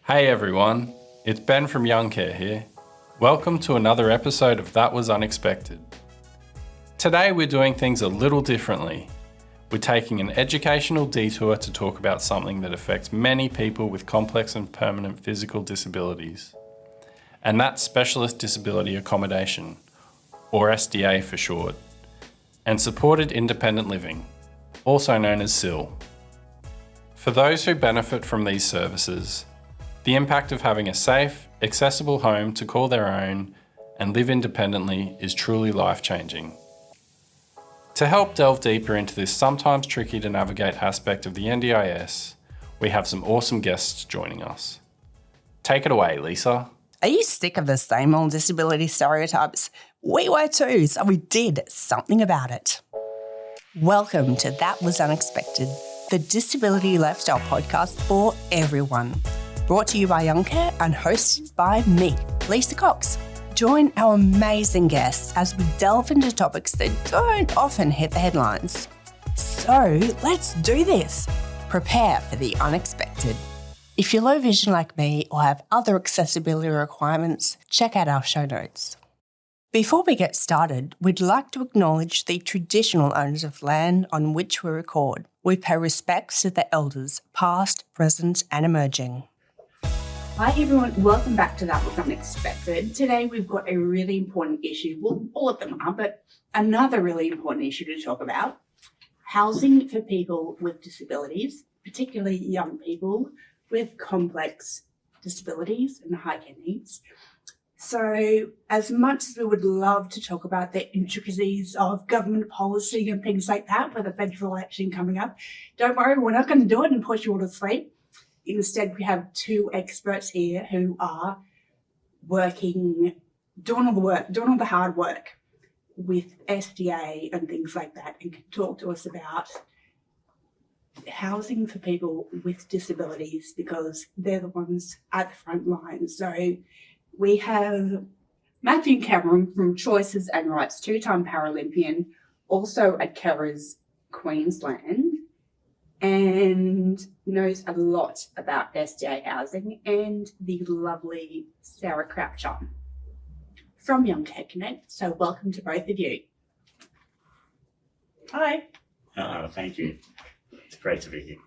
Hey everyone, it's Ben from Young Care here. Welcome to another episode of That Was Unexpected. Today we're doing things a little differently. We're taking an educational detour to talk about something that affects many people with complex and permanent physical disabilities. And that's Specialist Disability Accommodation, or SDA for short, and Supported Independent Living, also known as SIL. For those who benefit from these services, the impact of having a safe, accessible home to call their own and live independently is truly life-changing. To help delve deeper into this sometimes tricky to navigate aspect of the NDIS, we have some awesome guests joining us. Take it away, Lisa. Are you sick of the same old disability stereotypes? We were too, so we did something about it. Welcome to That Was Unexpected, the Disability Lifestyle podcast for everyone. Brought to you by Young Care and hosted by me, Lisa Cox. Join our amazing guests as we delve into topics that don't often hit the headlines. So let's do this. Prepare for the unexpected. If you're low vision like me or have other accessibility requirements, check out our show notes. Before we get started, we'd like to acknowledge the traditional owners of land on which we record. We pay respects to the elders, past, present and emerging. Hi everyone, welcome back to That Was Unexpected. Today we've got a really important issue, well all of them are, but another really important issue to talk about. Housing for people with disabilities, particularly young people with complex disabilities and high care needs. So as much as we would love to talk about the intricacies of government policy and things like that with the federal election coming up, don't worry, we're not going to do it and push you all to sleep. Instead, we have two experts here who are doing all the hard work with SDA and things like that, and can talk to us about housing for people with disabilities because they're the ones at the front line. So we have Matthew Cameron from Choices and Rights, two-time Paralympian, also at Kerrers, Queensland, and knows a lot about SDA housing, and the lovely Sarah Croucher from Young Care Connect. So welcome to both of you. Hi. Thank you. It's great to be here.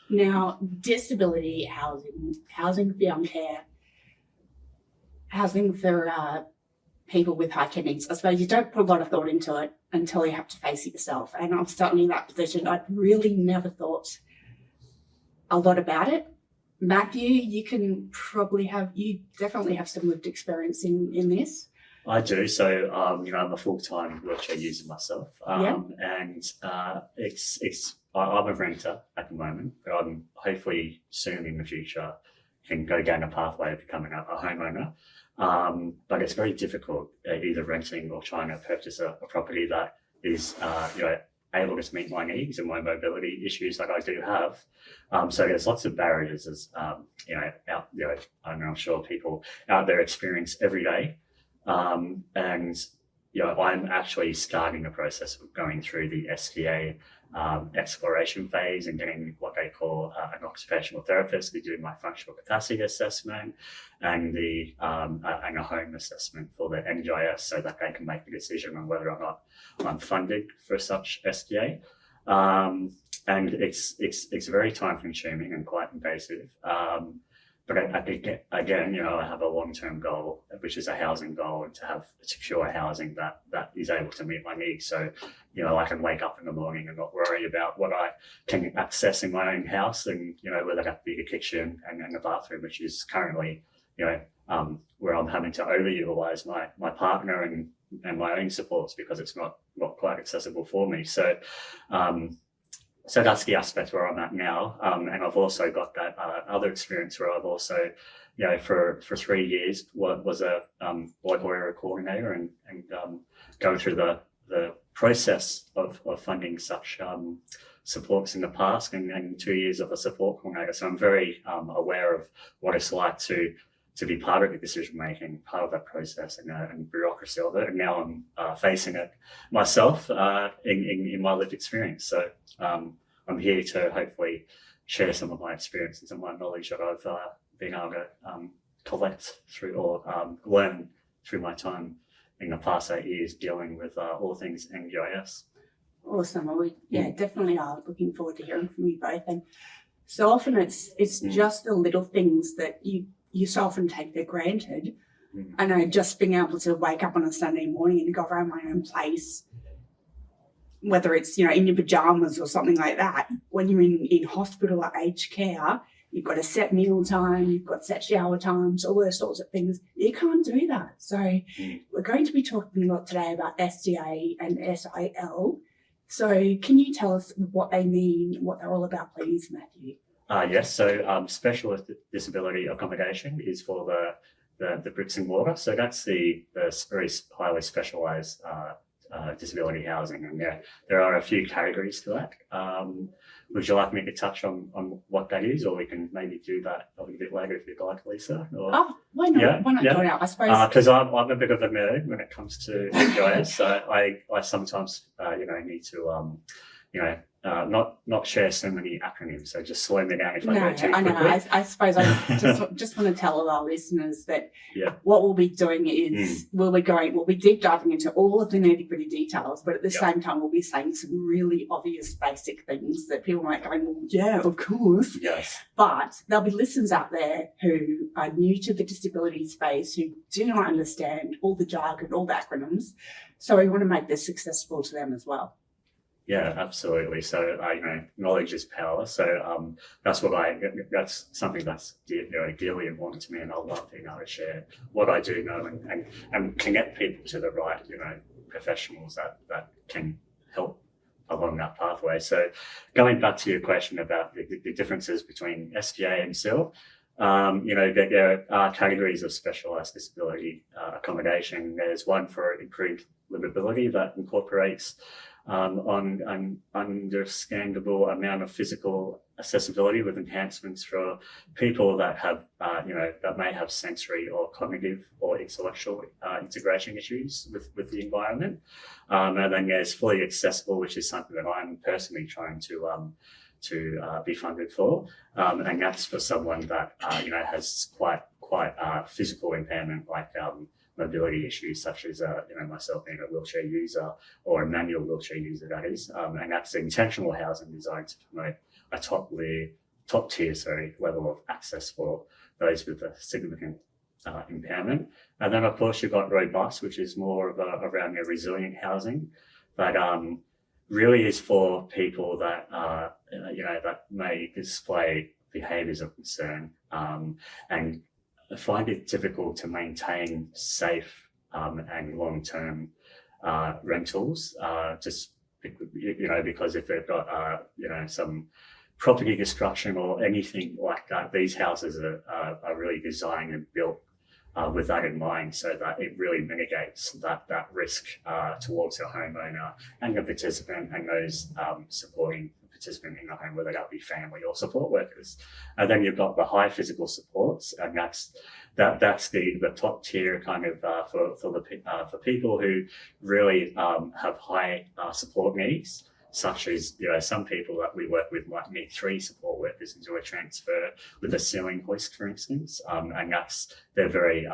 Now, disability housing for young care, housing for people with high care needs. I suppose you don't put a lot of thought into it until you have to face it yourself. And I'm certainly in that position. I'd really never thought a lot about it. Matthew, you definitely have some lived experience in this. I do. So, I'm a full-time wheelchair user myself. And I'm a renter at the moment, but I'm hopefully soon in the future can go down a pathway of becoming a homeowner. But it's very difficult either renting or trying to purchase a property that is, able to meet my needs and my mobility issues that I do have. So there's lots of barriers as, I'm sure people out there experience every day. I'm actually starting the process of going through the SDA exploration phase and getting what they call an occupational therapist to do my functional capacity assessment and a home assessment for the NDIS so that they can make a decision on whether or not I'm funded for such SDA. And it's very time consuming and quite invasive. But I think, again, I have a long-term goal, which is a housing goal, and to have secure housing that is able to meet my needs. So, I can wake up in the morning and not worry about what I can access in my own house and, whether that be the kitchen and the bathroom, which is currently, where I'm having to overutilize my partner and my own supports because it's not quite accessible for me. So, So that's the aspect where I'm at now. And I've also got that other experience where I've also, for 3 years was a local area coordinator and going through the process of funding such supports in the past and 2 years of a support coordinator. So I'm very aware of what it's like to be part of the decision-making, part of that process and bureaucracy of it. And now I'm facing it myself in my lived experience. So I'm here to hopefully share some of my experiences and my knowledge that I've been able to collect through or learn through my time in the past 8 years dealing with all things NGIS. Awesome. Well, we definitely are looking forward to hearing from you both. And so often it's just the little things that you so often take for granted. I know, just being able to wake up on a Sunday morning and go around my own place, whether it's, in your pajamas or something like that, when you're in hospital or aged care, you've got a set meal time, you've got set shower times, all those sorts of things. You can't do that. So we're going to be talking a lot today about SDA and SIL. So can you tell us what they mean, what they're all about, please, Matthew? Yes, so special disability accommodation is for the bricks and mortar. So that's the very highly specialised disability housing, and there are a few categories to that. Would you like me to touch on what that is, or we can maybe do that a little bit later if you'd like, Lisa? Or, why not? Yeah, why not do it out? I suppose because I'm a bit of a nerd when it comes to NGIS, so I sometimes need to not share so many acronyms. So just slow me down if I go too quickly. I know. I suppose I just want to tell all our listeners that what we'll be doing is we'll be deep diving into all of the nitty-gritty details, but at the same time we'll be saying some really obvious basic things that people might go, well, yeah, of course. Yes. But there'll be listeners out there who are new to the disability space, who do not understand all the jargon, all the acronyms. So we want to make this accessible to them as well. Yeah, absolutely. So, knowledge is power. So that's something that's dearly important to me, and I love being able to share what I do know and connect people to the right, professionals that can help along that pathway. So going back to your question about the differences between SDA and SIL, there are categories of specialised disability accommodation. There's one for improved livability that incorporates on an understandable amount of physical accessibility with enhancements for people that have, that may have sensory or cognitive or intellectual integration issues with the environment. And then there's fully accessible, which is something that I'm personally trying to be funded for. And that's for someone that, has quite physical impairment, like mobility issues such as, myself being a wheelchair user or a manual wheelchair user, that is. And that's intentional housing designed to promote a top tier level of access for those with a significant impairment. And then, of course, you've got robust, which is more of around your resilient housing, but really is for people that, that may display behaviours of concern and find it difficult to maintain safe and long-term rentals, just because if they've got some property destruction or anything like that, these houses are really designed and built with that in mind, so that it really mitigates that risk towards the homeowner and the participant and those supporting participant in the home, whether that be family or support workers. And then you've got the high physical supports, and that's the top tier kind of for people who really have high support needs, such as some people that we work with might need 3 support workers into a transfer with a ceiling hoist, for instance, and they're very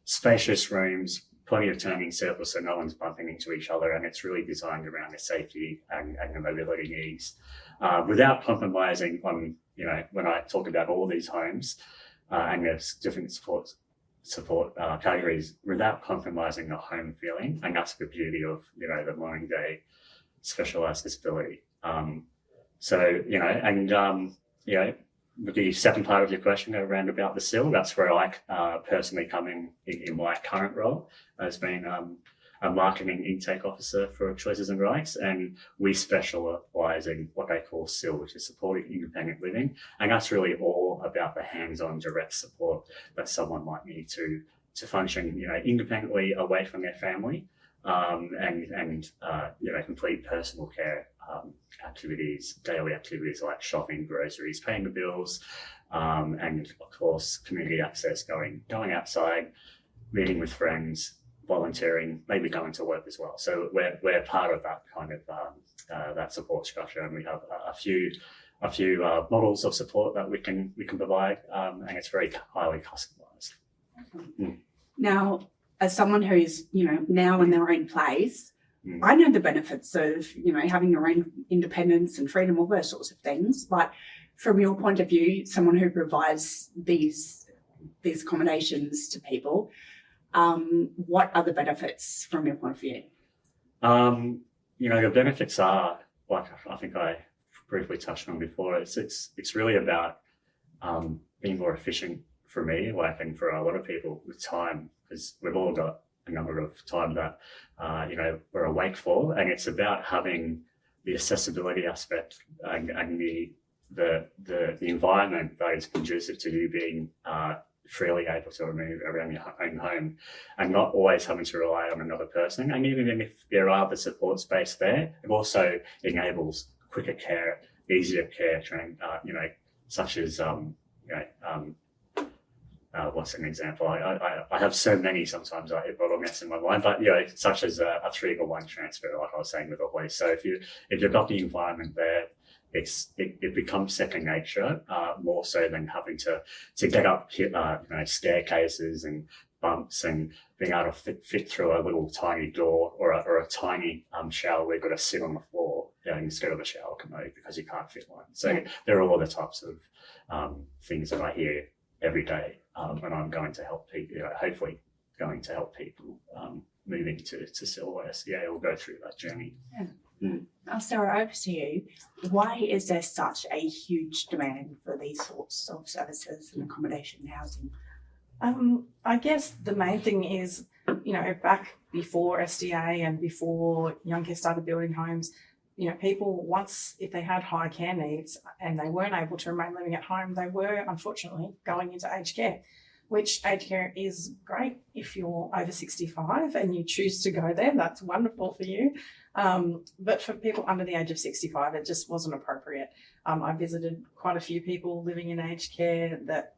spacious rooms, plenty of turning circles so no one's bumping into each other, and it's really designed around the safety and the mobility needs, without compromising on, when I talk about all these homes and there's different support categories, without compromising the home feeling. And that's the beauty of, the modern day specialised disability. With the second part of your question around about the SIL, that's where I personally come in my current role as being a marketing intake officer for Choices and Rights, and we specialise in what they call SIL, which is supported independent living, and that's really all about the hands-on direct support that someone might need to function, independently away from their family, and complete personal care activities, daily activities like shopping, groceries, paying the bills, and of course community access, going outside, meeting with friends, volunteering, maybe going to work as well. So we're part of that kind of that support structure, and we have a a few models of support that we can provide, and it's very highly customized. Now, as someone who's, now in their own place, I know the benefits of, having your own independence and freedom, all those sorts of things. But from your point of view, someone who provides these accommodations to people, what are the benefits from your point of view? The benefits are, like I think I briefly touched on before, it's really about being more efficient for me, and for a lot of people with time, because we've all got a number of time that we're awake for, and it's about having the accessibility aspect and the environment that is conducive to you being freely able to move around your own home, and not always having to rely on another person. And even if there are the support space there, it also enables quicker care, easier care, such as what's an example? I have so many sometimes I hit bottlenecks in my mind, but such as a 3-to-1 transfer, like I was saying with a hoist. So if you've got the environment there, it becomes second nature, more so than having to get up staircases and bumps, and being able to fit through a little tiny door or a tiny shower where you've got to sit on the floor instead of a shower commode because you can't fit one. So there are all the types of things that I hear every day when I'm going to help people, hopefully going to help people moving to SIL or SDA or go through that journey. Now, Sarah, over to you. Why is there such a huge demand for these sorts of services and accommodation and housing? I guess the main thing is, back before SDA and before Young Care started building homes, people, once, if they had high care needs and they weren't able to remain living at home, they were unfortunately going into aged care, which aged care is great if you're over 65 and you choose to go there. That's wonderful for you. But for people under the age of 65, it just wasn't appropriate. I visited quite a few people living in aged care that,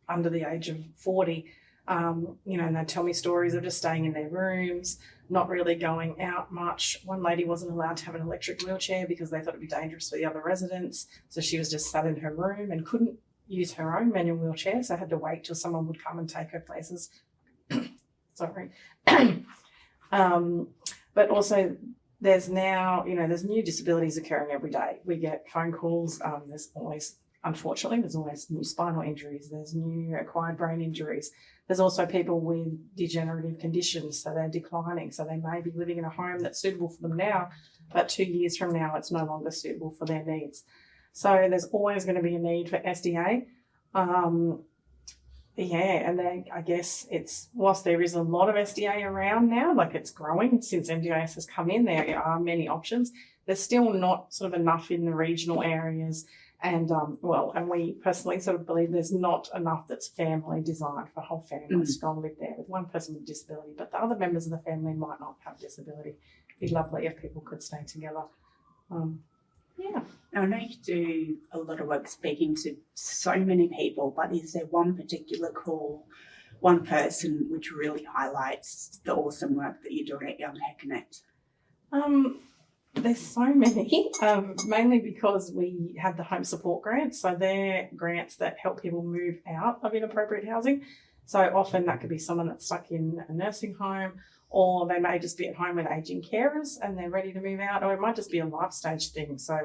under the age of 40, and they'd tell me stories of just staying in their rooms, not really going out much. One lady wasn't allowed to have an electric wheelchair because they thought it'd be dangerous for the other residents. So she was just sat in her room and couldn't use her own manual wheelchair. So had to wait till someone would come and take her places. Sorry. But also there's now, there's new disabilities occurring every day. We get phone calls. Unfortunately, there's always new spinal injuries. There's new acquired brain injuries. There's also people with degenerative conditions, so they're declining. So they may be living in a home that's suitable for them now, but 2 years from now, it's no longer suitable for their needs. So there's always going to be a need for SDA. And then I guess whilst there is a lot of SDA around now, like it's growing since MDIS has come in, there are many options. There's still not sort of enough in the regional areas. And and we personally sort of believe there's not enough that's family designed for whole families to go and live there with one person with disability, but the other members of the family might not have disability. It'd be lovely if people could stay together. Now, I know you do a lot of work speaking to so many people, but is there one particular call, one person which really highlights the awesome work that you're doing at Young Care Connect? There's so many, mainly because we have the home support grants. So they're grants that help people move out of inappropriate housing. So often that could be someone that's stuck in a nursing home, or they may just be at home with aging carers and they're ready to move out, or it might just be a life stage thing. So,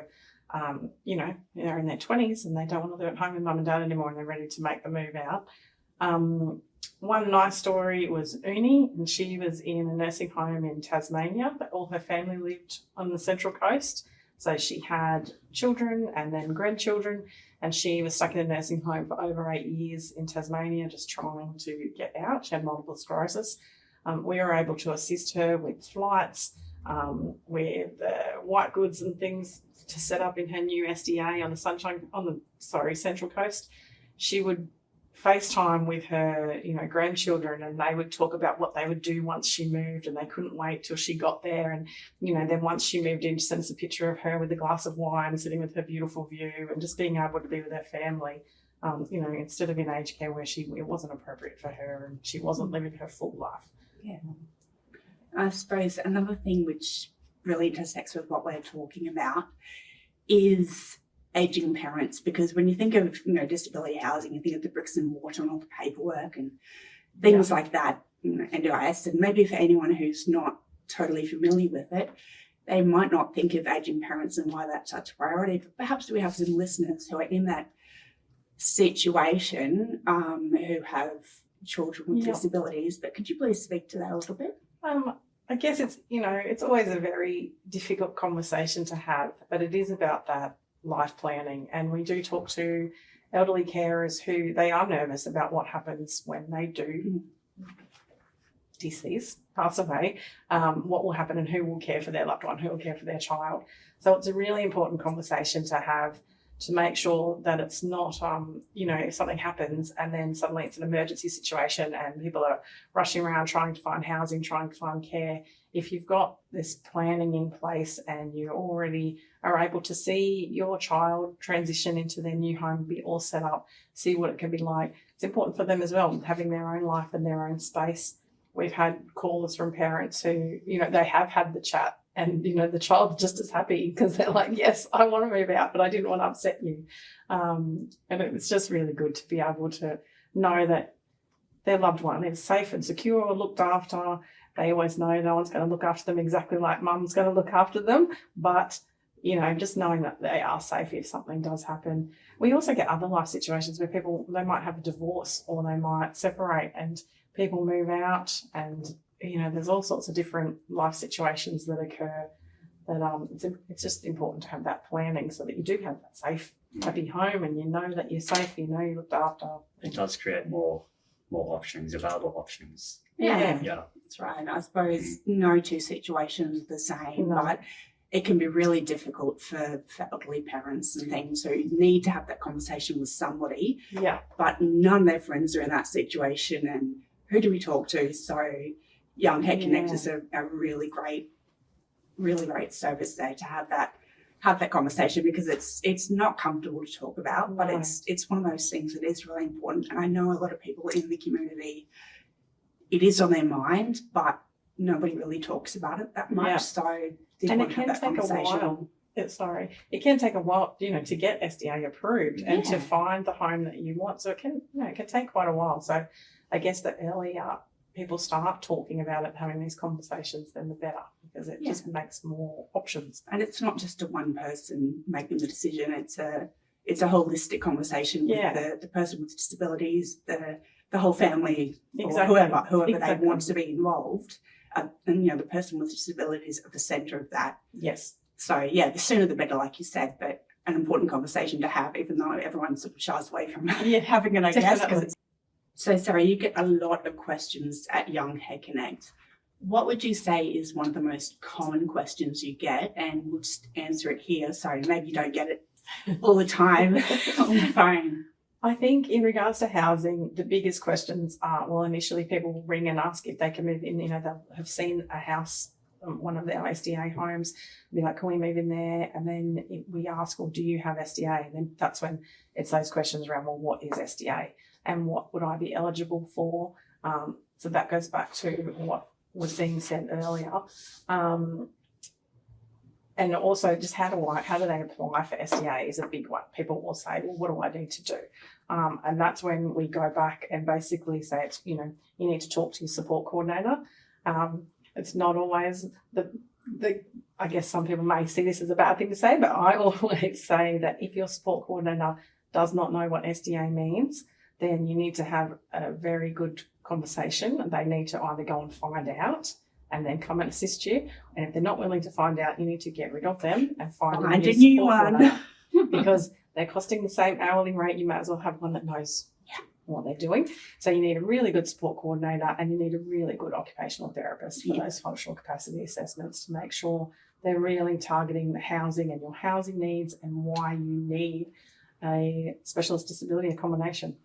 they're in their 20s and they don't want to live at home with mum and dad anymore and they're ready to make the move out. One nice story was Uni, and she was in a nursing home in Tasmania, but all her family lived on the Central Coast. So she had children and then grandchildren, and she was stuck in a nursing home for over 8 years in Tasmania, just trying to get out. She had multiple sclerosis. We were able to assist her with flights, with white goods and things to set up in her new SDA on the Central Coast. She would FaceTime with her, grandchildren, and they would talk about what they would do once she moved, and they couldn't wait till she got there. And, then once she moved in, she sent us a picture of her with a glass of wine, sitting with her beautiful view and just being able to be with her family, instead of in aged care where it wasn't appropriate for her and she wasn't living her full life. Yeah. I suppose another thing which really intersects with what we're talking about is aging parents, because when you think of, disability housing, you think of the bricks and mortar and all the paperwork and things like that, NDIS. And maybe for anyone who's not totally familiar with it, they might not think of aging parents and why that's such a priority. But perhaps we have some listeners who are in that situation who have children with disabilities. But could you please speak to that a little bit? I guess it's always a very difficult conversation to have, but it is about that life planning. And we do talk to elderly carers who they are nervous about what happens when they do decease, pass away, what will happen and who will care for their loved one, who will care for their child. So it's a really important conversation to have, to make sure that it's not, if something happens and then suddenly it's an emergency situation and people are rushing around trying to find housing, trying to find care. If you've got this planning in place and you already are able to see your child transition into their new home, be all set up, see what it can be like, it's important for them as well, having their own life and their own space. We've had calls from parents who, they have had the chat and, the child's just as happy because they're like, yes, I want to move out, but I didn't want to upset you. And it's just really good to be able to know that their loved one is safe and secure, looked after. They always know no one's going to look after them exactly like mum's going to look after them. But, just knowing that they are safe if something does happen. We also get other life situations where they might have a divorce or they might separate and people move out and, there's all sorts of different life situations that occur that it's just important to have that planning so that you do have that safe, happy home and you know that you're safe, you're looked after. It does create more options, available options. Yeah, Yeah. That's right. I suppose no two situations are the same, No. but it can be really difficult for elderly parents and things who need to have that conversation with somebody, but none of their friends are in that situation. And who do we talk to? So Young Care Connect is a really great service there to have that conversation, because it's not comfortable to talk about, but it's one of those things that is really important. And I know a lot of people in the community, it is on their mind, but nobody really talks about it that much. Yeah. So It can take a while. It can take a while, to get SDA approved and to find the home that you want. So it can take quite a while. So I guess the earlier people start talking about it, having these conversations, then the better, because it just makes more options. And it's not just a one person making the decision. It's a holistic conversation with the person with disabilities, the whole family, or whoever they want to be involved. And the person with disabilities at the centre of that. Yes. So the sooner the better, like you said, but an important conversation to have, even though everyone sort of shies away from having it, I guess. So, Sarah, you get a lot of questions at Young Care Connect. What would you say is one of the most common questions you get? And we'll just answer it here. So maybe you don't get it all the time on the phone. I think in regards to housing, the biggest questions are, initially people will ring and ask if they can move in. They'll have seen a house, one of their SDA homes, be like, can we move in there? And then we ask, well, do you have SDA? And then that's when it's those questions around, well, what is SDA? And what would I be eligible for? So that goes back to what was being said earlier. And also just how do they apply for SDA is a big one. People will say, well, what do I need to do? And that's when we go back and basically say, it's, you need to talk to your support coordinator. It's not always I guess some people may see this as a bad thing to say, but I always say that if your support coordinator does not know what SDA means, then you need to have a very good conversation. They need to either go and find out and then come and assist you. And if they're not willing to find out, you need to get rid of them and find a new one. Because they're costing the same hourly rate. You might as well have one that knows what they're doing. So you need a really good support coordinator and you need a really good occupational therapist for those functional capacity assessments to make sure they're really targeting the housing and your housing needs and why you need a specialist disability accommodation.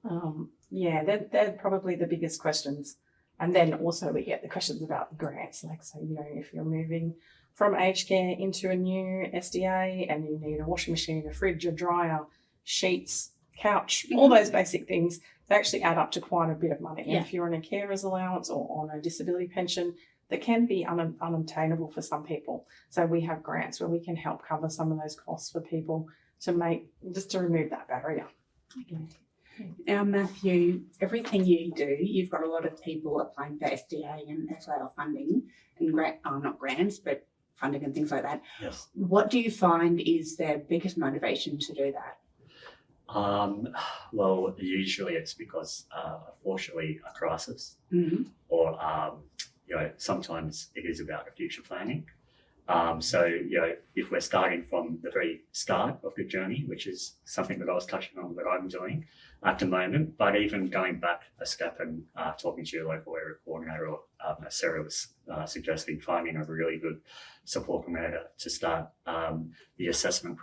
They're probably the biggest questions. And then also we get the questions about grants. Like, so, if you're moving from aged care into a new SDA and you need a washing machine, a fridge, a dryer, sheets, couch, all those basic things, they actually add up to quite a bit of money. And if you're on a carer's allowance or on a disability pension, that can be unobtainable for some people. So we have grants where we can help cover some of those costs for people to remove that barrier. Okay. Now, Matthew, everything you do, you've got a lot of people applying for SDA and SIL funding and not grants, but funding and things like that. Yes. What do you find is their biggest motivation to do that? Well, usually it's because, unfortunately, a crisis, Mm-hmm. or sometimes it is about future planning. So, if we're starting from the very start of the journey, which is something that I was touching on that I'm doing at the moment, but even going back a step and talking to your local area coordinator, or Sarah was suggesting finding a really good support coordinator to start the assessment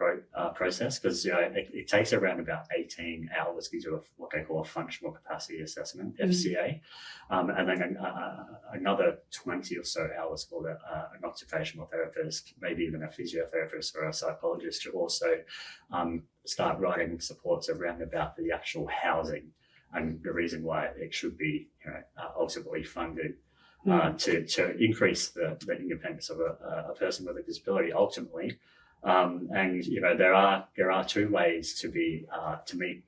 process, because it takes around about 18 hours to do what they call a functional capacity assessment, FCA, and then another 20 or so hours for an occupational therapist, maybe even a physiotherapist or a psychologist, to also start writing supports around about the actual housing and the reason why it should be ultimately funded. To increase the independence of a person with a disability ultimately, and there are two ways to meet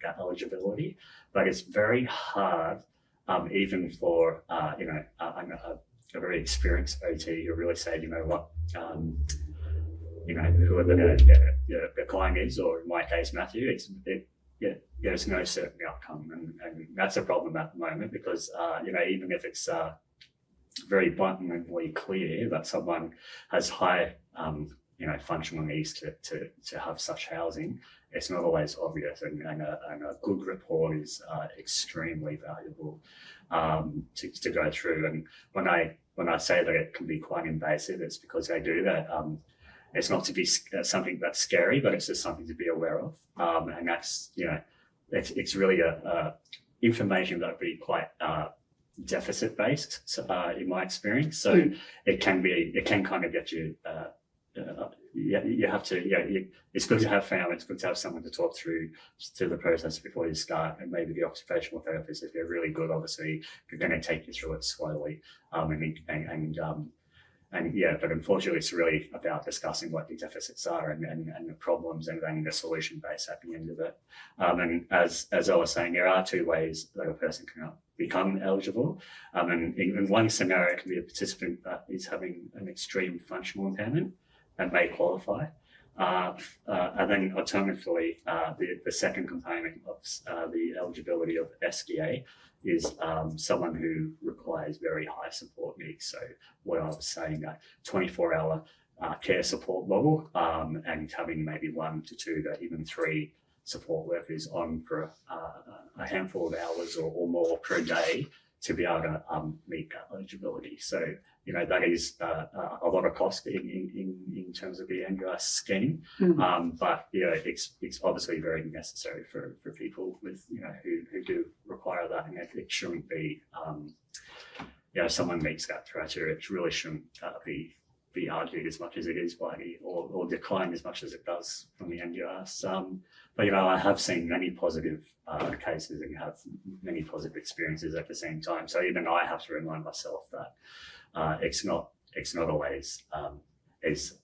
that eligibility, but it's very hard, even for a very experienced OT who really say, whoever the client is, or in my case Matthew, there's no certain outcome, and that's a problem at the moment, because even if it's very blatantly clear that someone has high functional needs to have such housing, it's not always obvious, and a good report is extremely valuable to go through. And when I say that it can be quite invasive, it's because they do that. It's not to be something that's scary, but it's just something to be aware of, and that's it's really a information that would be quite deficit based, in my experience. So it can kind of get you. You have to. It's good to have family. It's good to have someone to talk through the process before you start, and maybe the occupational therapist, if they're really good, obviously, they're going to take you through it slowly. But unfortunately, it's really about discussing what the deficits are and the problems, and then the solution base at the end of it. And as I was saying, there are two ways that a person can become eligible. And in one scenario, it can be a participant that is having an extreme functional impairment and may qualify. And then alternatively, the second component of the eligibility of SDA is someone who requires very high support needs. So what I was saying, that 24-hour care support model, and having maybe 1 to 2 to even 3 support workers on for a handful of hours or more per day to be able to meet that eligibility. So that is a lot of cost in terms of the NGIS scheme, but it's obviously very necessary for people with who do require that, and it shouldn't be someone meets that criteria. It really shouldn't be argued as much as it is by or declined as much as it does from the NGIS. But I have seen many positive cases and have many positive experiences at the same time. So even I have to remind myself that it's not always as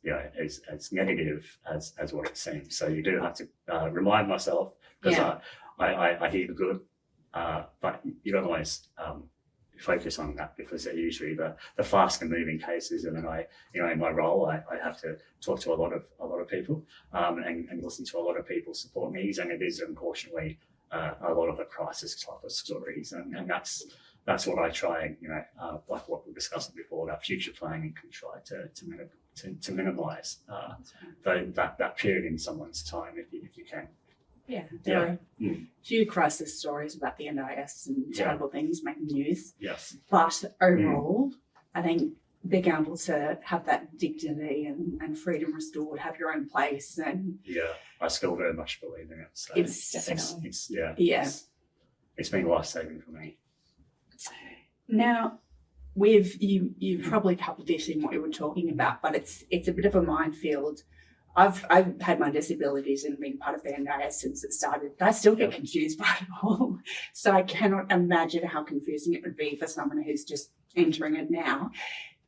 negative as what it seems. So you do have to remind myself, because I hear the good, but you don't always focus on that, because they're usually the faster moving cases. And then in my role, I have to talk to a lot of people and listen to a lot of people's support needs. And it is unfortunately a lot of the crisis type of stories. And that's what I try and, like what we discussed before, that future planning can try to minimize that period in someone's time if you can. Yeah, there are a few crisis stories about the NIS and terrible things making news. Yes. But overall, I think being able to have that dignity and freedom restored, have your own place, and I still very much believe in it. So it's definitely it's been life-saving for me. Now, you've probably covered this in what you were talking about, but it's a bit of a minefield. I've had my disabilities and been part of the NIS since it started. I still get confused by it all. So I cannot imagine how confusing it would be for someone who's just entering it now.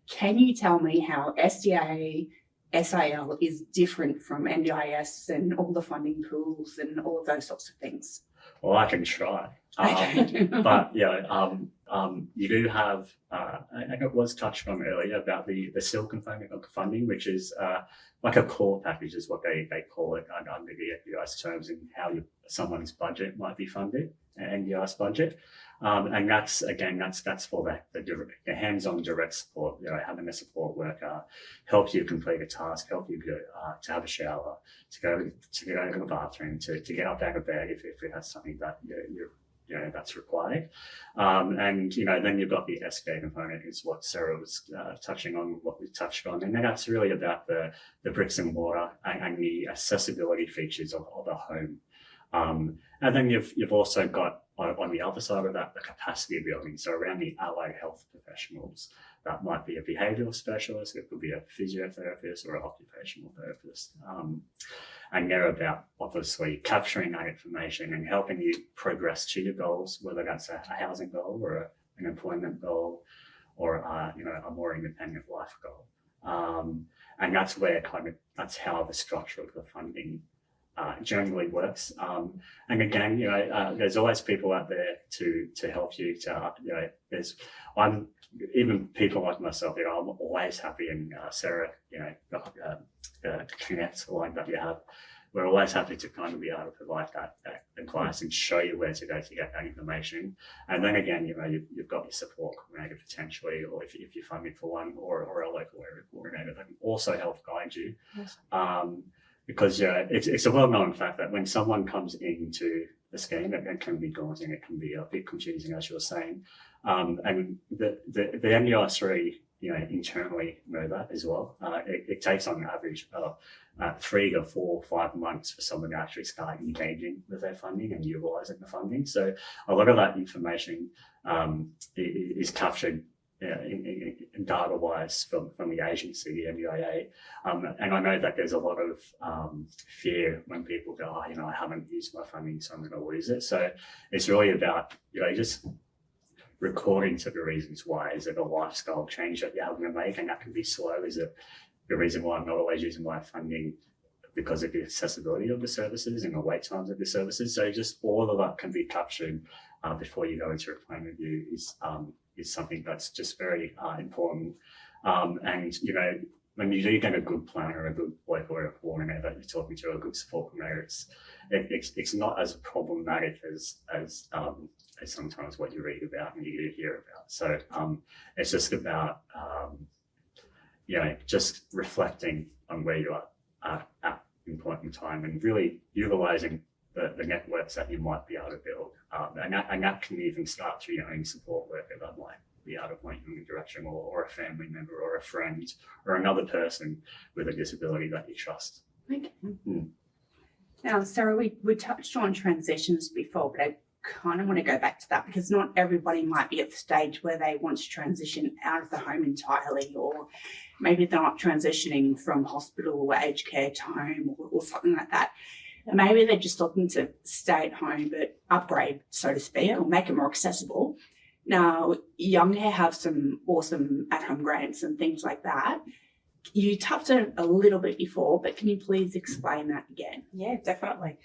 Can you tell me how SDA, SIL is different from NDIS and all the funding pools and all of those sorts of things? Well, I can try. Okay. But you do have, I think it was touched on earlier about the SIL component of the funding, which is like a core package is what they call it under the NDIS terms, and how someone's budget might be funded, an NDIS budget. And that's for the hands-on direct support, having a support worker help you complete a task, help you to have a shower, to go to the bathroom, to get up out of bed if it has something that that's required. And then you've got the SDA component, is what Sarah was touching on, what we touched on, and then that's really about the bricks and mortar and the accessibility features of a home. And then you've also got on the other side of that, the capacity building. So around the allied health professionals, that might be a behavioural specialist, it could be a physiotherapist or an occupational therapist. And they're about obviously capturing that information and helping you progress to your goals, whether that's a housing goal or an employment goal or a more independent life goal. And that's that's how the structure of the funding generally works. And again, there's always people out there to help you. I'm even people like myself. I'm always happy, and Sarah, the connect line that you have, we're always happy to kind of be able to provide that advice and show you where to go to get that information. And then again, you've got your support coordinator potentially, or if you're funding for one, or a local area coordinator that can also help guide you. Yes. Because it's a well-known fact that when someone comes into the scheme, it can be daunting, it can be a bit confusing, as you were saying. And the NDIS3, internally know that as well. It takes on average 3 to 4 or 5 months for someone to actually start engaging with their funding and utilising the funding. So a lot of that information is captured in data-wise from the agency, the NDIA. And I know that there's a lot of fear when people go, I haven't used my funding, so I'm going to lose it. So it's really about, just recording to the reasons why. Is it a lifestyle change that you're having to make, and that can be slow? Is it the reason why I'm not always using my funding because of the accessibility of the services and the wait times of the services? So just all of that can be captured before you go into a plan review is something that's just very important. And when you do get a good planner, a good local area coordinator that you're talking to, a good support coordinator, it's not as problematic as sometimes what you read about and you hear about. So it's just about just reflecting on where you are at in point in time, and really utilising the networks that you might be able to build. And that can even start through your own support worker that might be able to point you in a direction, or a family member or a friend or another person with a disability that you trust. Okay. Mm-hmm. Now, Sarah, we touched on transitions before, but I kind of want to go back to that, because not everybody might be at the stage where they want to transition out of the home entirely, or maybe they're not transitioning from hospital or aged care to home or something like that. Maybe they're just looking to stay at home but upgrade, so to speak, or make it more accessible. Now, Young Care have some awesome at-home grants and things like that. You touched on it a little bit before, but can you please explain that again? Yeah, definitely.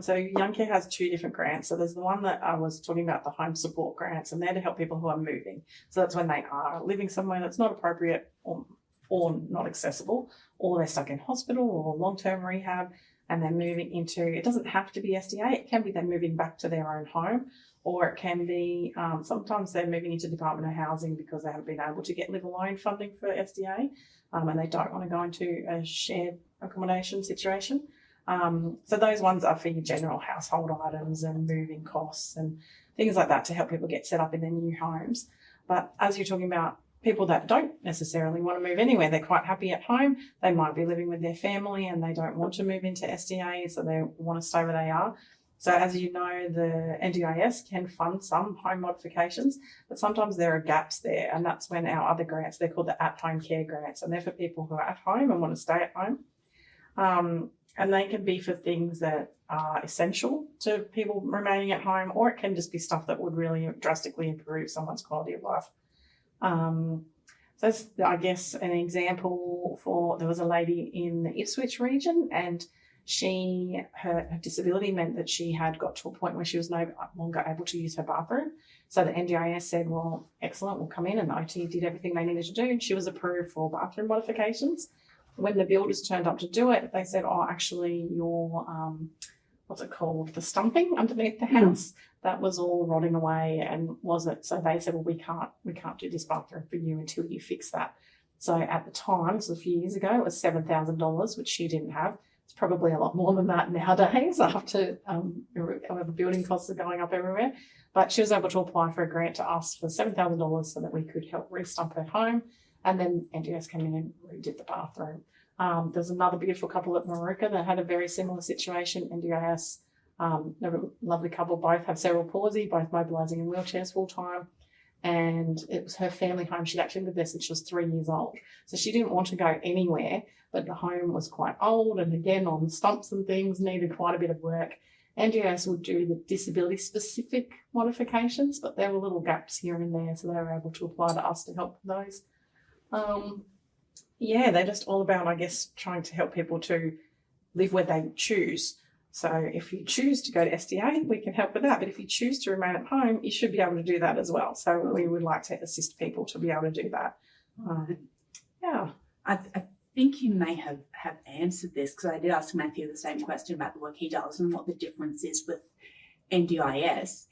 So Young Care has 2 different grants. So there's the one that I was talking about, the home support grants, and they're to help people who are moving. So that's when they are living somewhere that's not appropriate or not accessible, or they're stuck in hospital or long-term rehab, and they're moving into, it doesn't have to be SDA, it can be they're moving back to their own home, or it can be sometimes they're moving into Department of Housing because they haven't been able to get live alone funding for SDA, and they don't want to go into a shared accommodation situation. So those ones are for your general household items and moving costs and things like that to help people get set up in their new homes. But as you're talking about people that don't necessarily want to move anywhere, they're quite happy at home, they might be living with their family and they don't want to move into SDA, so they want to stay where they are. So as you know, the NDIS can fund some home modifications, but sometimes there are gaps there, and that's when our other grants, they're called the at-home care grants, and they're for people who are at home and want to stay at home. And they can be for things that are essential to people remaining at home, or it can just be stuff that would really drastically improve someone's quality of life. So that's, I guess, an example for, there was a lady in the Ipswich region, and her disability meant that she had got to a point where she was no longer able to use her bathroom. So the NDIS said, well, excellent, we'll come in, and the OT did everything they needed to do, and she was approved for bathroom modifications. When the builders turned up to do it, they said, oh, actually, your, what's it called, the stumping underneath the house, that was all rotting away and wasn't. So they said, well, we can't do this bathroom for you until you fix that. So at the time, so a few years ago, it was $7,000, which she didn't have. It's probably a lot more than that nowadays after the building costs are going up everywhere. But she was able to apply for a grant to us for $7,000 so that we could help re-stump her home. And then NDS came in and redid the bathroom. There's another beautiful couple at Maruka that had a very similar situation. NDIS, a lovely couple, both have cerebral palsy, both mobilising in wheelchairs full time. And it was her family home. She'd actually lived there since she was 3 years old. So she didn't want to go anywhere, but the home was quite old and again on stumps and things, needed quite a bit of work. NDIS would do the disability-specific modifications, but there were little gaps here and there, so they were able to apply to us to help with those. They're just all about, I guess, trying to help people to live where they choose. So if you choose to go to SDA, we can help with that. But if you choose to remain at home, you should be able to do that as well. So we would like to assist people to be able to do that. I think you may have answered this, because I did ask Matthew the same question about the work he does and what the difference is with NDIS.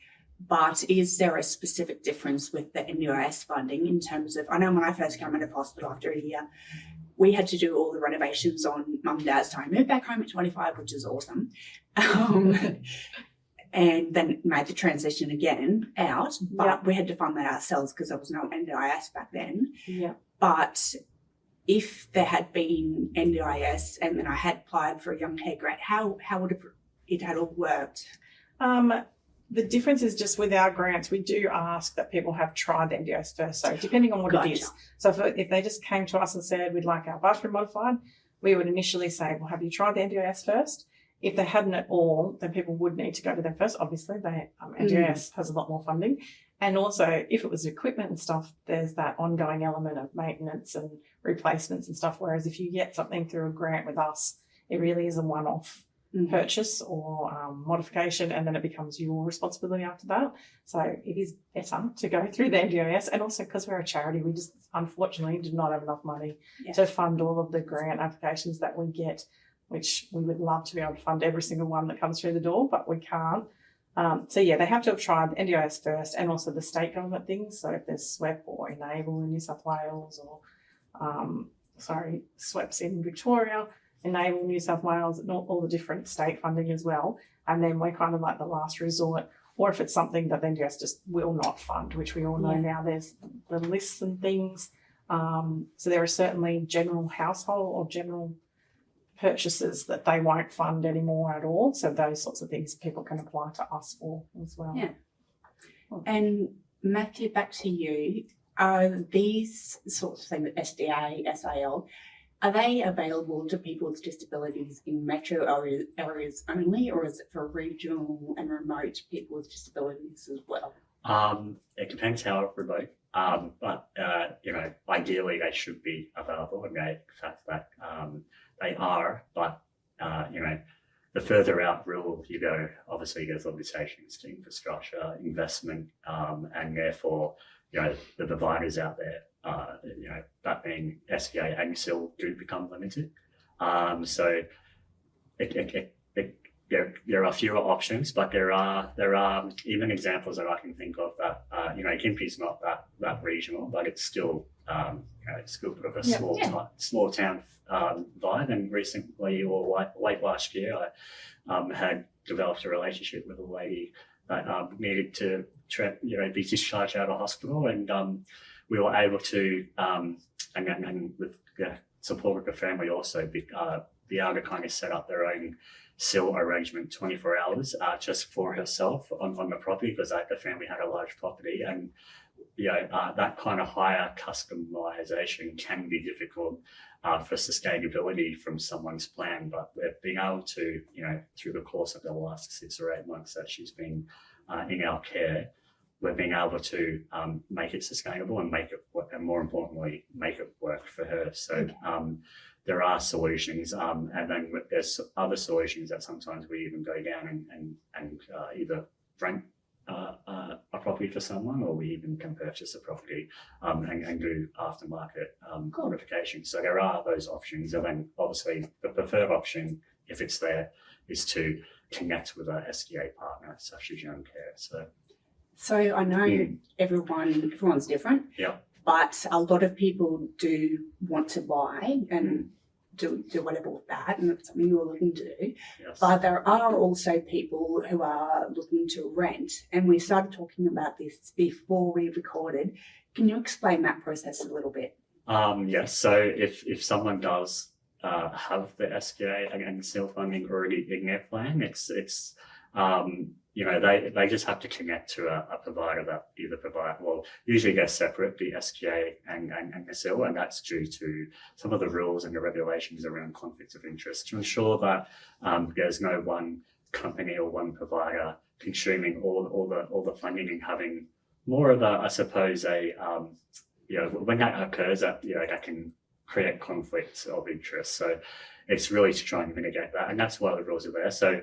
But is there a specific difference with the NDIS funding in terms of, I know when I first came out of hospital after a year, we had to do all the renovations on mum and dad's time. Moved back home at 25, which is awesome. And then made the transition again out, but we had to fund that ourselves because there was no NDIS back then. Yeah. But if there had been NDIS and then I had applied for a young care grant, how would it had all worked? The difference is just with our grants, we do ask that people have tried the NDIS first. So depending on what it is. So if they just came to us and said, we'd like our bathroom modified, we would initially say, well, have you tried the NDIS first? If they hadn't at all, then people would need to go to them first. Obviously, NDIS has a lot more funding. And also, if it was equipment and stuff, there's that ongoing element of maintenance and replacements and stuff. Whereas if you get something through a grant with us, it really is a one-off purchase or modification, and then it becomes your responsibility after that. So it is better to go through the NDIS, and also because we're a charity, we just unfortunately do not have enough money to fund all of the grant applications that we get, which we would love to be able to fund every single one that comes through the door, but we can't. They have to have tried the NDIS first, and also the state government things. So if there's SWEP or Enable in New South Wales, or SWEP's in Victoria, Enable New South Wales, and all the different state funding as well. And then we're kind of like the last resort, or if it's something that the NDIS just will not fund, which we all know now, there's the lists and things. So there are certainly general household or general purchases that they won't fund anymore at all. So those sorts of things people can apply to us for as well. Yeah. And Matthew, back to you. Are these sorts of things, SDA, SIL, are they available to people with disabilities in metro areas only, or is it for regional and remote people with disabilities as well? It depends how remote, but ideally they should be available, and in fact that they are. But the further out rural you go, obviously there's limitations to infrastructure, investment, and therefore the providers out there, that being SDA and SIL, do become limited. So there are fewer options, but there are even examples that I can think of that Gympie's not that regional, but it's still it's still bit of a small town vibe. And recently, or late last year, I had developed a relationship with a lady that needed to be discharged out of hospital, and we were able to and with the support of the family also be able to kind of set up their own SIL arrangement 24 hours just for herself on the property, because the family had a large property, and that kind of higher customization can be difficult for sustainability from someone's plan. But we've been able to, through the course of the last 6 or 8 months that she's been in our care, we're being able to make it sustainable and make it work, and more importantly, make it work for her. So there are solutions, and then there's other solutions that sometimes we even go down and either rent a property for someone, or we even can purchase a property and do aftermarket modifications. So there are those options, and then obviously the preferred option, if it's there, is to connect with a SDA partner such as Young Care. So I know everyone's different, but a lot of people do want to buy and do whatever with that, and it's something you're looking to do. Yes. But there are also people who are looking to rent, and we started talking about this before we recorded. Can you explain that process a little bit? Yes. So if someone does have the SDA and SIL funding already in their plan, it's they just have to connect to a provider that either provide, well, usually they're separate, the SDA and the SIL, and that's due to some of the rules and the regulations around conflicts of interest to ensure that there's no one company or one provider consuming all the funding and having more of a, I suppose, when that occurs, that can create conflicts of interest. So it's really to try and mitigate that, and that's why the rules are there. So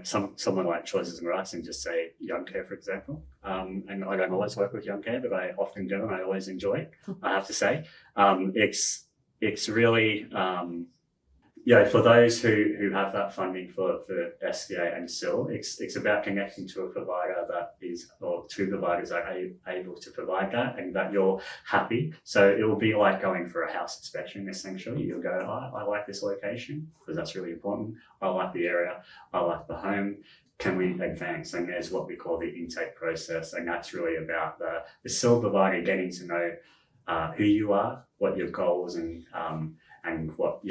someone like Choices and Rights and just say Young Care, for example. And I don't always work with Young Care, but I often do, and I always enjoy it, I have to say. It's really, for those who have that funding for SDA and SIL, it's about connecting to a provider that is, or two providers that are able to provide that, and that you're happy. So it will be like going for a house inspection, essentially. You'll go, I like this location, because that's really important. I like the area. I like the home. Can we advance? And there's what we call the intake process, and that's really about the SIL provider getting to know who you are, what your goals and what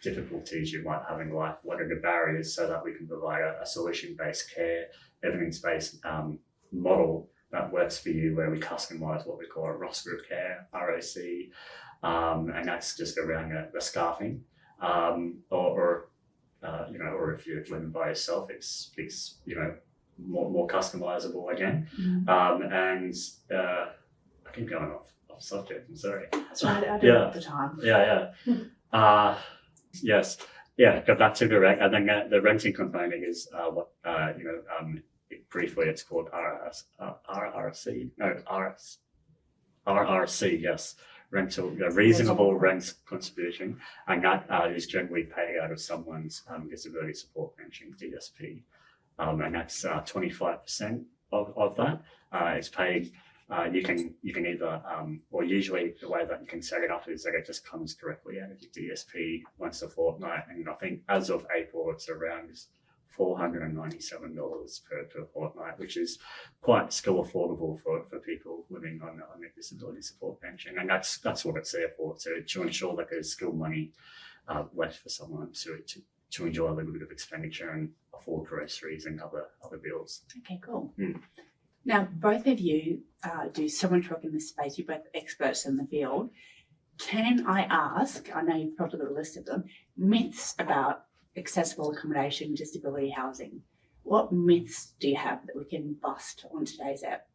difficulties you might have in life, what are the barriers, so that we can provide a solution-based care, evidence-based model that works for you, where we customise what we call a ROS group care, ROC, and that's just around the staffing, or if you're living by yourself, it's more customisable again, and I keep going off subject. I'm sorry. That's right. I do it all the time. Yes. Yeah. Go back to the rent, and then the renting component is briefly it's called RRC. Yes. Rental, reasonable rent contribution, and that is generally paid out of someone's disability support pension, DSP, and that's 25% of that. It's paid. You can either, or usually the way that you can set it up is that it just comes directly out of your DSP once a fortnight, and I think as of April it's around $497 per fortnight, which is quite still affordable for people living on their disability support pension, and that's what it's there for, to ensure that there's still money left for someone to enjoy a little bit of expenditure and afford groceries and other bills. Okay, cool. Now, both of you do so much work in this space. You're both experts in the field. Can I ask, I know you've probably got a list of them, myths about accessible accommodation, disability housing? What myths do you have that we can bust on today's app?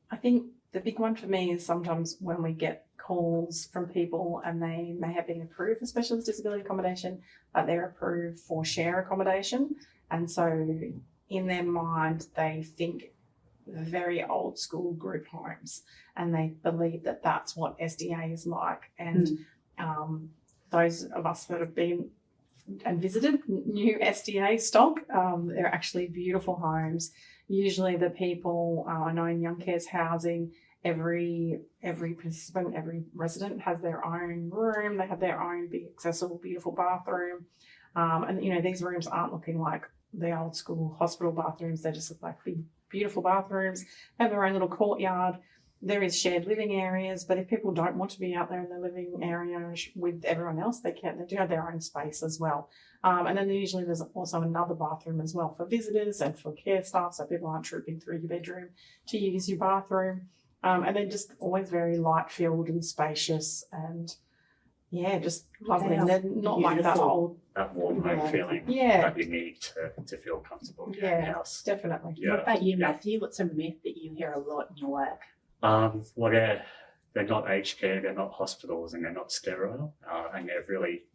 I think the big one for me is sometimes when we get calls from people and they may have been approved for specialist disability accommodation, but they're approved for share accommodation. And so in their mind, they think very old school group homes, and they believe that that's what SDA is like. And those of us that have been and visited new SDA stock, they're actually beautiful homes. Usually the people, I know in Young Care's housing, every participant, every resident has their own room. They have their own big, accessible, beautiful bathroom. And these rooms aren't looking like the old school hospital bathrooms. They just look like big, beautiful bathrooms, have their own little courtyard. There is shared living areas, but if people don't want to be out there in the living area with everyone else, they can. They do have their own space as well. And then usually there's also another bathroom as well for visitors and for care staff, so people aren't trooping through your bedroom to use your bathroom. And they're just always very light-filled and spacious. And just lovely. They And are they're not like that beautiful. old. That warm home Yeah. feeling Yeah. that you need to feel comfortable in your Yeah. house. Definitely. Yeah. What about you, Yeah. Matthew? What's a myth that you hear a lot in your work? Well, they're not aged care, they're not hospitals, and they're not sterile, and they're really,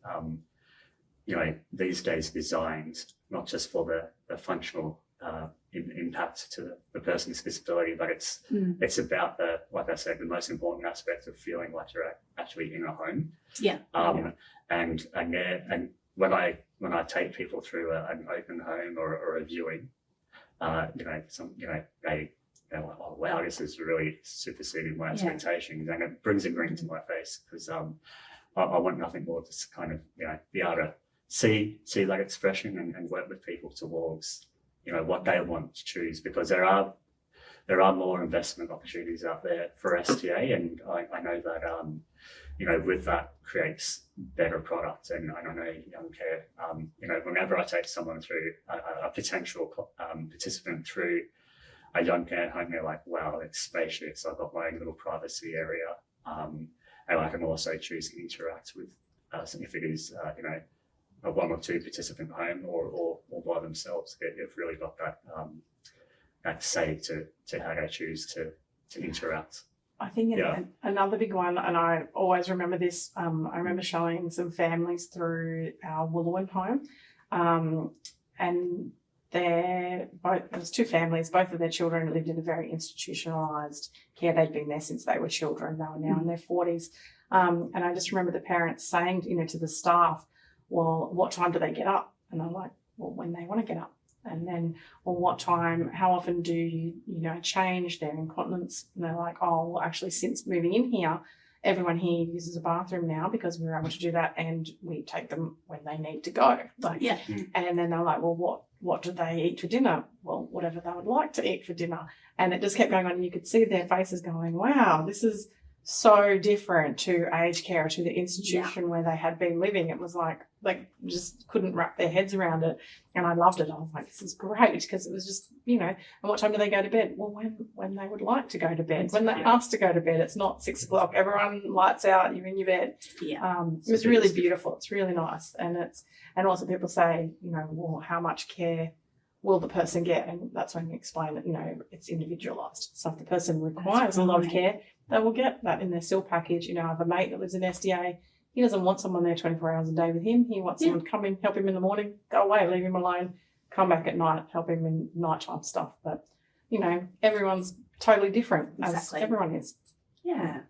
these days designed not just for the functional impact to the person's disability, but it's about like I said, the most important aspect of feeling like you're actually in a home. Yeah. And when I take people through an open home or a viewing, they're like, oh wow, this is really superseding my expectations, and it brings a grin to my face because I want nothing more to kind of be able to see that expression and work with people towards what they want to choose, because there are more investment opportunities out there for SDA, and I know that with that creates better products, and I know Young Care, whenever I take someone through a potential participant through a Young Care home, they're like, wow, it's spacious, I've got my own little privacy area, and I can also choose to interact with if it is a one or two participant home or by themselves. They've really got that say to how they choose to interact. I think another big one, and I always remember this, I remember showing some families through our Wooloowin home, and there was two families, both of their children lived in a very institutionalised care. They'd been there since they were children. They were now in their 40s. And I just remember the parents saying, to the staff, well, what time do they get up? And I'm like, well, when they want to get up. And then, well, what time, how often do you, change their incontinence? And they're like, oh, well, actually, since moving in here, everyone here uses a bathroom now because we were able to do that, and we take them when they need to go. And then they're like, well, what do they eat for dinner? Well, whatever they would like to eat for dinner. And it just kept going on, and you could see their faces going, wow, this is so different to aged care, to the institution where they had been living. It was like just couldn't wrap their heads around it. And I loved it. I was like, this is great, because it was just, and what time do they go to bed? Well, when they would like to go to bed, when they're asked to go to bed. It's not 6 o'clock, everyone lights out, you're in your bed. It was really beautiful. It's really nice. And also people say, well, how much care will the person get? And that's when you explain that, it's individualised. So if the person requires a lot of care, they will get that in their SIL package. I have a mate that lives in SDA. He doesn't want someone there 24 hours a day with him. He wants someone to come in, help him in the morning, go away, leave him alone, come back at night, help him in nighttime stuff. But, everyone's totally different, as everyone is. Yeah.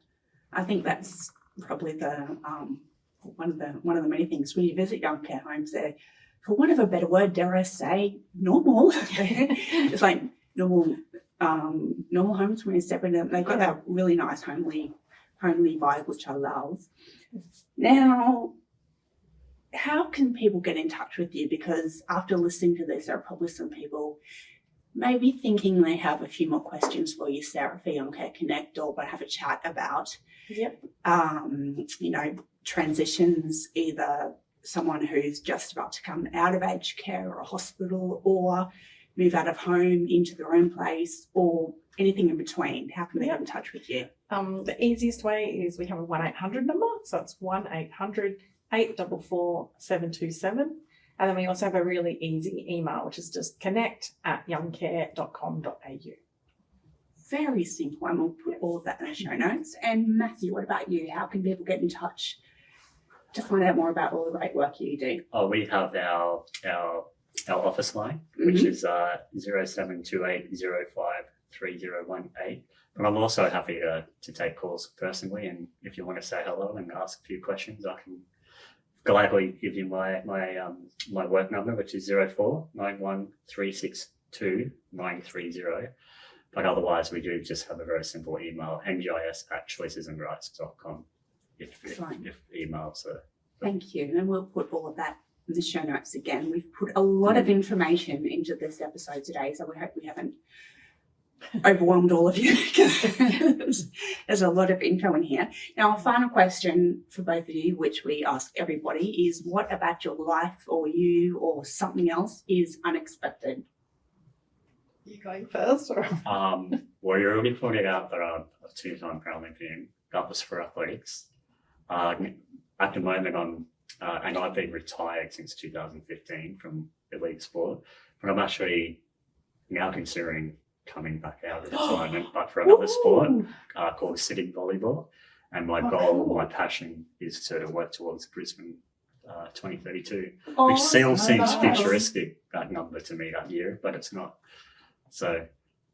I think that's probably the one of the many things when you visit Young Care homes, they're, for want of a better word, dare I say, normal. It's like normal homes when you step in them. They've got that really nice homely vibe, which I love. Now, how can people get in touch with you? Because after listening to this, there are probably some people maybe thinking they have a few more questions for you, Sarah, for Young Care Connect, or but have a chat about, transitions, either someone who's just about to come out of aged care or a hospital, or move out of home into their own place, or anything in between. How can they get in touch with you? The easiest way is we have a 1-800 number. So it's 1-800-844-727. And then we also have a really easy email, which is just connect@youngcare.com.au. Very simple. And we'll put all of that in the show notes. And Matthew, what about you? How can people get in touch to find out more about all the great work you do? Oh, we have our office line, which is 0728053018. But I'm also happy to take calls personally, and if you want to say hello and ask a few questions, I can gladly give you my work number, which is 0491362930. But otherwise, we do just have a very simple email, ngis@choicesandrights.com, if emails are. Thank you. And we'll put all of that in the show notes again. We've put a lot of information into this episode today, so we hope we haven't overwhelmed all of you. There's a lot of info in here. Now, a final question for both of you, which we ask everybody, is what about your life or you or something else is unexpected? You going first? Or? Well, you already pointed out that I'm a 2-time Paralympian. That was for athletics. at the moment, and I've been retired since 2015 from elite sport, but I'm actually now considering coming back out of retirement, but for another sport called sitting volleyball. And my goal, cool. my passion is to work towards Brisbane 2032, Oh, which still so seems nice. futuristic, that number to me that year, but it's not. So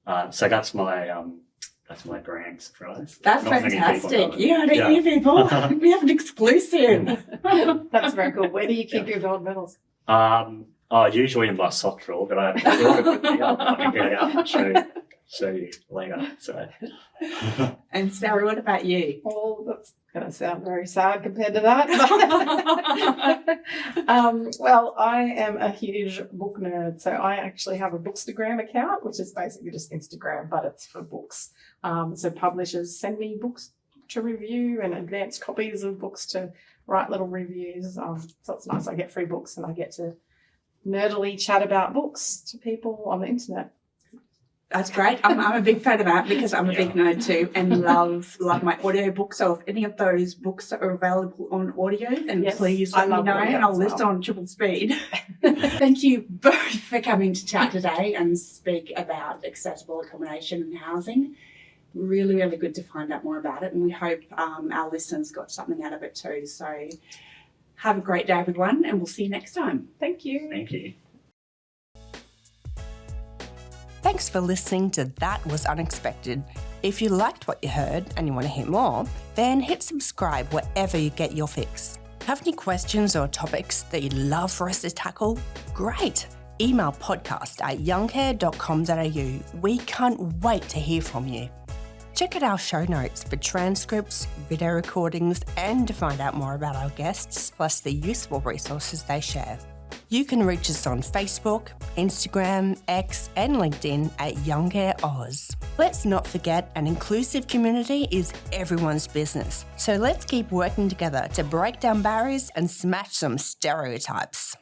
that's my grand surprise. That's Not many people fantastic. know it. You heard it here, people. We have an exclusive. That's very cool. Where do you keep your gold medals? Usually in my sock drawer, but I can get out and show you later. So. And Sarah, what about you? Well, that's going to sound very sad compared to that. Well, I am a huge book nerd. So I actually have a Bookstagram account, which is basically just Instagram, but it's for books. So publishers send me books to review and advanced copies of books to write little reviews. So it's nice. I get free books and I get to nerdily chat about books to people on the internet. That's great. I'm a big fan of that because I'm a big nerd too and love my audio books. So if any of those books are available on audio, then Yes, please I let me love know audio and I'll as list well. on triple speed. Thank you both for coming to chat today and speak about accessible accommodation and housing. Really, really good to find out more about it, and we hope our listeners got something out of it too. So have a great day, everyone, and we'll see you next time. Thank you. Thank you. Thanks for listening to That Was Unexpected. If you liked what you heard and you want to hear more, then hit subscribe wherever you get your fix. Have any questions or topics that you'd love for us to tackle? Great! Email podcast@youngcare.com.au. We can't wait to hear from you. Check out our show notes for transcripts, video recordings, and to find out more about our guests, plus the useful resources they share. You can reach us on Facebook, Instagram, X, and LinkedIn at Young Care Oz. Let's not forget, an inclusive community is everyone's business. So let's keep working together to break down barriers and smash some stereotypes.